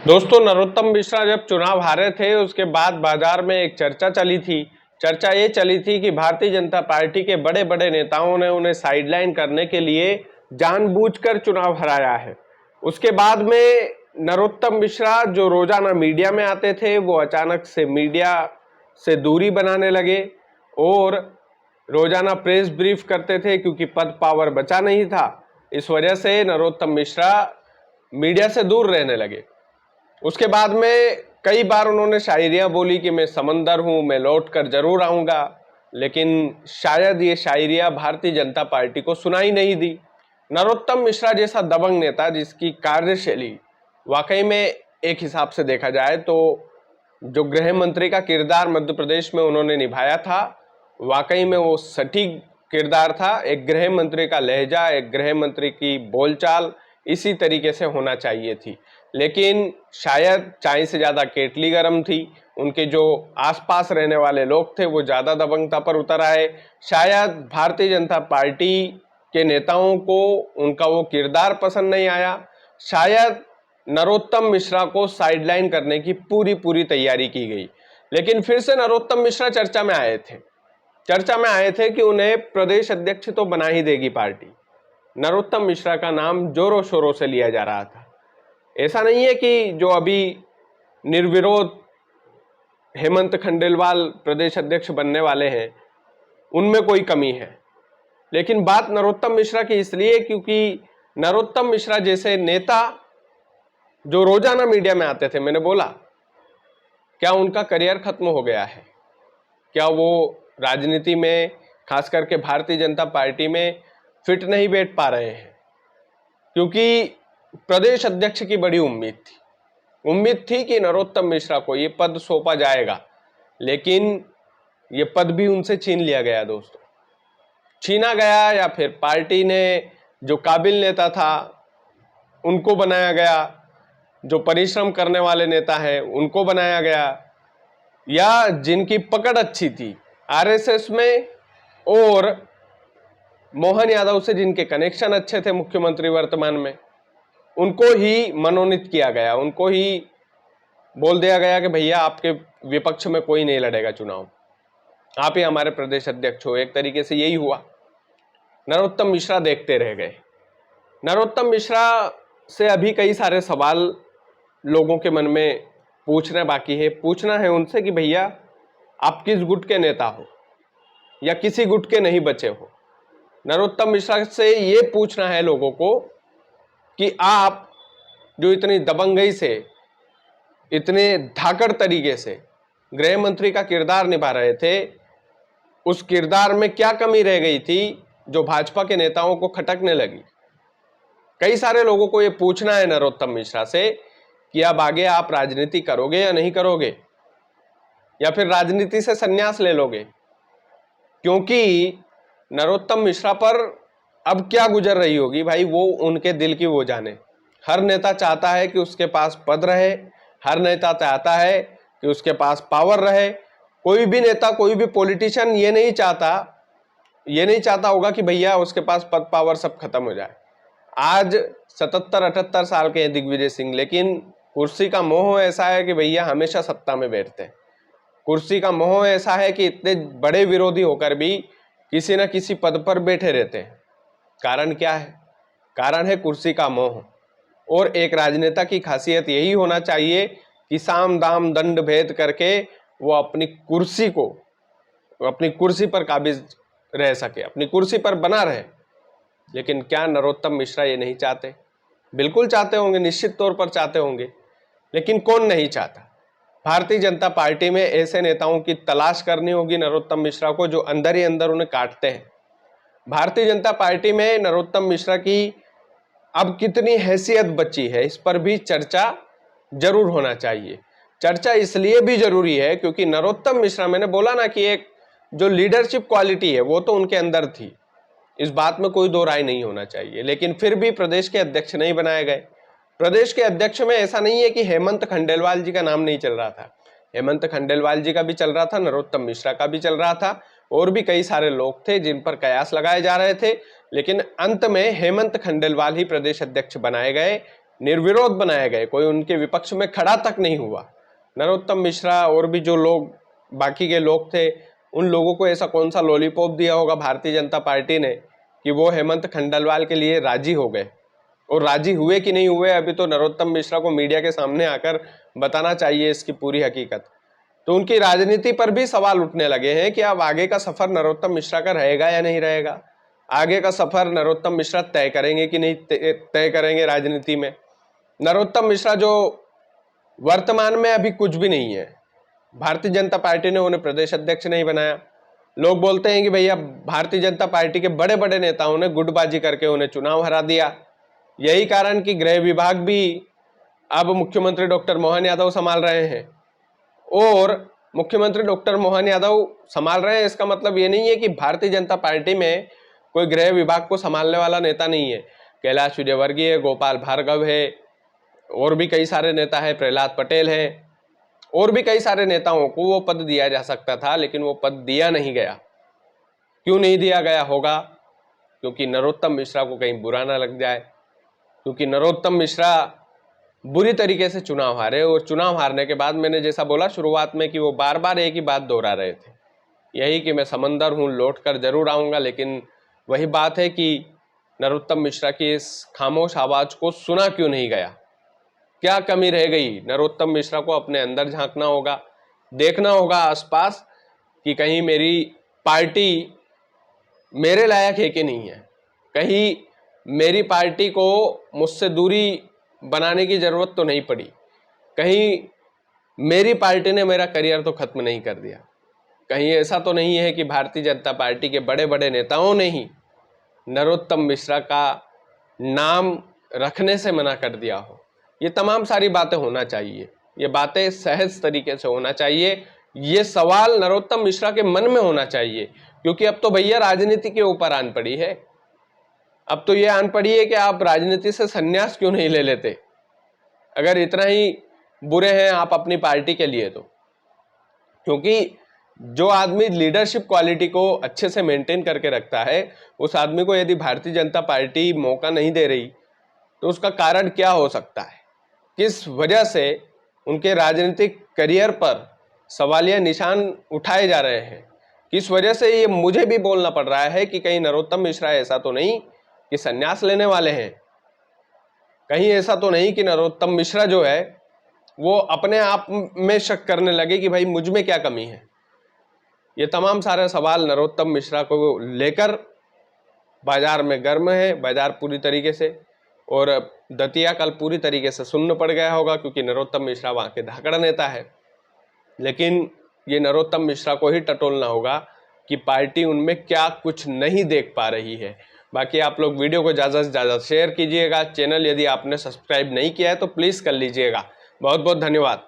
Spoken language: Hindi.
दोस्तों, नरोत्तम मिश्रा जब चुनाव हारे थे उसके बाद बाजार में एक चर्चा चली थी। चर्चा ये चली थी कि भारतीय जनता पार्टी के बड़े बड़े नेताओं ने उन्हें साइडलाइन करने के लिए जानबूझकर चुनाव हराया है। उसके बाद में नरोत्तम मिश्रा जो रोजाना मीडिया में आते थे वो अचानक से मीडिया से दूरी बनाने लगे और रोजाना प्रेस ब्रीफ करते थे, क्योंकि पद पावर बचा नहीं था। इस वजह से नरोत्तम मिश्रा मीडिया से दूर रहने लगे। उसके बाद में कई बार उन्होंने शायरियां बोली कि मैं समंदर हूं, मैं लौट कर जरूर आऊंगा, लेकिन शायद ये शायरियां भारतीय जनता पार्टी को सुनाई नहीं दी। नरोत्तम मिश्रा जैसा दबंग नेता जिसकी कार्यशैली वाकई में एक हिसाब से देखा जाए तो जो गृह मंत्री का किरदार मध्य प्रदेश में उन्होंने निभाया था, वाकई में वो सटीक किरदार था। एक गृह मंत्री का लहजा, एक गृह मंत्री की बोलचाल इसी तरीके से होना चाहिए थी। लेकिन शायद चाय से ज्यादा केटली गर्म थी। उनके जो आसपास रहने वाले लोग थे वो ज्यादा दबंगता पर उतर आए। शायद भारतीय जनता पार्टी के नेताओं को उनका वो किरदार पसंद नहीं आया। शायद नरोत्तम मिश्रा को साइडलाइन करने की पूरी तैयारी की गई। लेकिन फिर से नरोत्तम मिश्रा चर्चा में आए थे कि उन्हें प्रदेश अध्यक्ष तो बना ही देगी पार्टी। नरोत्तम मिश्रा का नाम जोरों शोरों से लिया जा रहा था। ऐसा नहीं है कि जो अभी निर्विरोध हेमंत खंडेलवाल प्रदेश अध्यक्ष बनने वाले हैं उनमें कोई कमी है, लेकिन बात नरोत्तम मिश्रा की इसलिए क्योंकि नरोत्तम मिश्रा जैसे नेता जो रोजाना मीडिया में आते थे, मैंने बोला क्या उनका करियर खत्म हो गया है? क्या वो राजनीति में, खास करके भारतीय जनता पार्टी में फिट नहीं बैठ पा रहे हैं? क्योंकि प्रदेश अध्यक्ष की बड़ी उम्मीद थी कि नरोत्तम मिश्रा को ये पद सौंपा जाएगा, लेकिन ये पद भी उनसे छीन लिया गया। दोस्तों, छीना गया या फिर पार्टी ने जो काबिल नेता था उनको बनाया गया, जो परिश्रम करने वाले नेता हैं उनको बनाया गया, या जिनकी पकड़ अच्छी थी आरएसएस में और मोहन यादव से जिनके कनेक्शन अच्छे थे मुख्यमंत्री वर्तमान में, उनको ही मनोनीत किया गया। उनको ही बोल दिया गया कि भैया आपके विपक्ष में कोई नहीं लड़ेगा चुनाव, आप ही हमारे प्रदेश अध्यक्ष हो। एक तरीके से यही हुआ। नरोत्तम मिश्रा देखते रह गए। नरोत्तम मिश्रा से अभी कई सारे सवाल लोगों के मन में पूछना है उनसे कि भैया आप किस गुट के नेता हो या किसी गुट के नहीं बचे हो। नरोत्तम मिश्रा से ये पूछना है लोगों को कि आप जो इतनी दबंगई से, इतने धाकड़ तरीके से गृह मंत्री का किरदार निभा रहे थे, उस किरदार में क्या कमी रह गई थी जो भाजपा के नेताओं को खटकने लगी। कई सारे लोगों को यह पूछना है नरोत्तम मिश्रा से कि अब आगे आप राजनीति करोगे या नहीं करोगे, या फिर राजनीति से संन्यास ले लोगे। क्योंकि नरोत्तम मिश्रा पर अब क्या गुजर रही होगी भाई, वो उनके दिल की वो जाने। हर नेता चाहता है कि उसके पास पद रहे, हर नेता चाहता है कि उसके पास पावर रहे। कोई भी नेता, कोई भी पॉलिटिशियन ये नहीं चाहता होगा कि भैया उसके पास पद पावर सब खत्म हो जाए। आज 77-78 साल के हैं दिग्विजय सिंह, लेकिन कुर्सी का मोह ऐसा है कि भैया हमेशा सत्ता में बैठते हैं। कुर्सी का मोह ऐसा है कि इतने बड़े विरोधी होकर भी किसी न किसी पद पर बैठे रहते हैं। कारण क्या है? कारण है कुर्सी का मोह। और एक राजनेता की खासियत यही होना चाहिए कि साम दाम दंड भेद करके वो अपनी कुर्सी पर काबिज रह सके, अपनी कुर्सी पर बना रहे। लेकिन क्या नरोत्तम मिश्रा ये नहीं चाहते? बिल्कुल चाहते होंगे, निश्चित तौर पर चाहते होंगे, लेकिन कौन नहीं चाहता? भारतीय जनता पार्टी में ऐसे नेताओं की तलाश करनी होगी नरोत्तम मिश्रा को जो अंदर ही अंदर उन्हें काटते हैं। भारतीय जनता पार्टी में नरोत्तम मिश्रा की अब कितनी हैसियत बची है, इस पर भी चर्चा जरूर होना चाहिए। चर्चा इसलिए भी जरूरी है क्योंकि नरोत्तम मिश्रा, मैंने बोला ना कि एक जो लीडरशिप क्वालिटी है वो तो उनके अंदर थी, इस बात में कोई दो राय नहीं होना चाहिए। लेकिन फिर भी प्रदेश के अध्यक्ष नहीं बनाए गए। प्रदेश के अध्यक्ष में ऐसा नहीं है कि हेमंत खंडेलवाल जी का नाम नहीं चल रहा था। हेमंत खंडेलवाल जी का भी चल रहा था, नरोत्तम मिश्रा का भी चल रहा था, और भी कई सारे लोग थे जिन पर कयास लगाए जा रहे थे। लेकिन अंत में हेमंत खंडेलवाल ही प्रदेश अध्यक्ष बनाए गए। निर्विरोध बनाए गए, कोई उनके विपक्ष में खड़ा तक नहीं हुआ। नरोत्तम मिश्रा और भी जो लोग बाकी के लोग थे, उन लोगों को ऐसा कौन सा लॉलीपॉप दिया होगा भारतीय जनता पार्टी ने कि वो हेमंत खंडेलवाल के लिए राजी हो गए। और राजी हुए कि नहीं हुए, अभी तो नरोत्तम मिश्रा को मीडिया के सामने आकर बताना चाहिए इसकी पूरी हकीकत। तो उनकी राजनीति पर भी सवाल उठने लगे हैं कि अब आगे का सफर नरोत्तम मिश्रा का रहेगा या नहीं रहेगा। आगे का सफर नरोत्तम मिश्रा तय करेंगे कि नहीं तय करेंगे राजनीति में। नरोत्तम मिश्रा जो वर्तमान में अभी कुछ भी नहीं है, भारतीय जनता पार्टी ने उन्हें प्रदेश अध्यक्ष नहीं बनाया। लोग बोलते हैं कि भैया भारतीय जनता पार्टी के बड़े बड़े नेताओं ने गुटबाजी करके उन्हें चुनाव हरा दिया। यही कारण कि गृह विभाग भी अब मुख्यमंत्री डॉक्टर मोहन यादव संभाल रहे हैं। और मुख्यमंत्री डॉक्टर मोहन यादव संभाल रहे हैं, इसका मतलब ये नहीं है कि भारतीय जनता पार्टी में कोई गृह विभाग को संभालने वाला नेता नहीं है। कैलाश विजयवर्गीय, गोपाल भार्गव है, और भी कई सारे नेता है, प्रहलाद पटेल है, और भी कई सारे नेताओं को वो पद दिया जा सकता था, लेकिन वो पद दिया नहीं गया। क्यों नहीं दिया गया होगा? क्योंकि नरोत्तम मिश्रा को कहीं बुरा ना लग जाए, क्योंकि नरोत्तम मिश्रा बुरी तरीके से चुनाव हारे। और चुनाव हारने के बाद मैंने जैसा बोला शुरुआत में कि वो बार बार एक ही बात दोहरा रहे थे, यही कि मैं समंदर हूं, लौट कर जरूर आऊंगा। लेकिन वही बात है कि नरोत्तम मिश्रा की इस खामोश आवाज को सुना क्यों नहीं गया? क्या कमी रह गई? नरोत्तम मिश्रा को अपने अंदर झांकना होगा, देखना होगा आसपास कि कहीं मेरी पार्टी मेरे लायक है कि नहीं है, कहीं मेरी पार्टी को मुझसे दूरी बनाने की जरूरत तो नहीं पड़ी, कहीं मेरी पार्टी ने मेरा करियर तो खत्म नहीं कर दिया, कहीं ऐसा तो नहीं है कि भारतीय जनता पार्टी के बड़े बड़े नेताओं ने ही नरोत्तम मिश्रा का नाम रखने से मना कर दिया हो। ये तमाम सारी बातें होना चाहिए, ये बातें सहज तरीके से होना चाहिए। ये सवाल नरोत्तम मिश्रा के मन में होना चाहिए, क्योंकि अब तो भैया राजनीति के ऊपर आन पड़ी है। अब तो ये आन पड़ी है कि आप राजनीति से संन्यास क्यों नहीं ले लेते, अगर इतना ही बुरे हैं आप अपनी पार्टी के लिए तो। क्योंकि जो आदमी लीडरशिप क्वालिटी को अच्छे से मेंटेन करके रखता है, उस आदमी को यदि भारतीय जनता पार्टी मौका नहीं दे रही तो उसका कारण क्या हो सकता है? किस वजह से उनके राजनीतिक करियर पर सवालिया निशान उठाए जा रहे हैं? किस वजह से ये मुझे भी बोलना पड़ रहा है कि कहीं नरोत्तम मिश्रा ऐसा तो नहीं कि संन्यास लेने वाले हैं, कहीं ऐसा तो नहीं कि नरोत्तम मिश्रा जो है वो अपने आप में शक करने लगे कि भाई मुझ में क्या कमी है। ये तमाम सारे सवाल नरोत्तम मिश्रा को लेकर बाजार में गर्म है, बाजार पूरी तरीके से, और दतिया कल पूरी तरीके से सुन्न पड़ गया होगा, क्योंकि नरोत्तम मिश्रा वहां के धाकड़ नेता है। लेकिन ये नरोत्तम मिश्रा को ही टटोलना होगा कि पार्टी उनमें क्या कुछ नहीं देख पा रही है। बाकी आप लोग वीडियो को ज़्यादा से ज़्यादा शेयर कीजिएगा। चैनल यदि आपने सब्सक्राइब नहीं किया है तो प्लीज़ कर लीजिएगा। बहुत बहुत धन्यवाद।